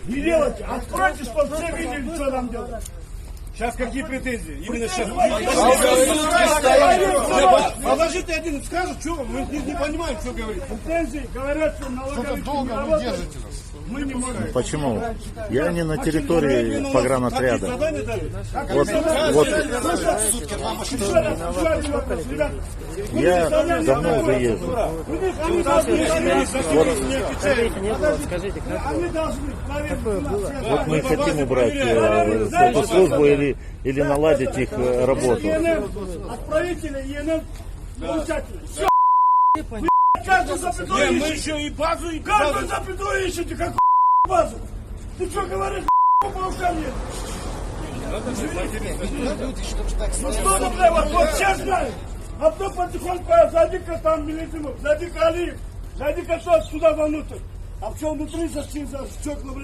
Не делайте. Откройте, чтобы все видели, что там делать. Сейчас какие претензии? Именно сейчас. Положите один, скажет, что мы не понимаем, что говорит. Претензии говорят, что налоговики не работают. Мы не можем. Почему? Я не на территории погранотряда. Задание дали. Вот Еще один вопрос, ребята. я давно уже езжу. Они должны Вот мы хотим убрать эту службу или наладить их работу. Отправители, ЕНМ, получатели. Все, каждую запятую Не, мы ищете. еще и базу, и Каждую запятую ищете, какую базу? Ты что говоришь, по рукам нет? Ну что там, бля, вот все знают. А потом потихоньку, зайди-ка там милицию, зайди-ка Алиев, зайди-ка тот сюда вовнутрь. А все внутри за стекла, бля.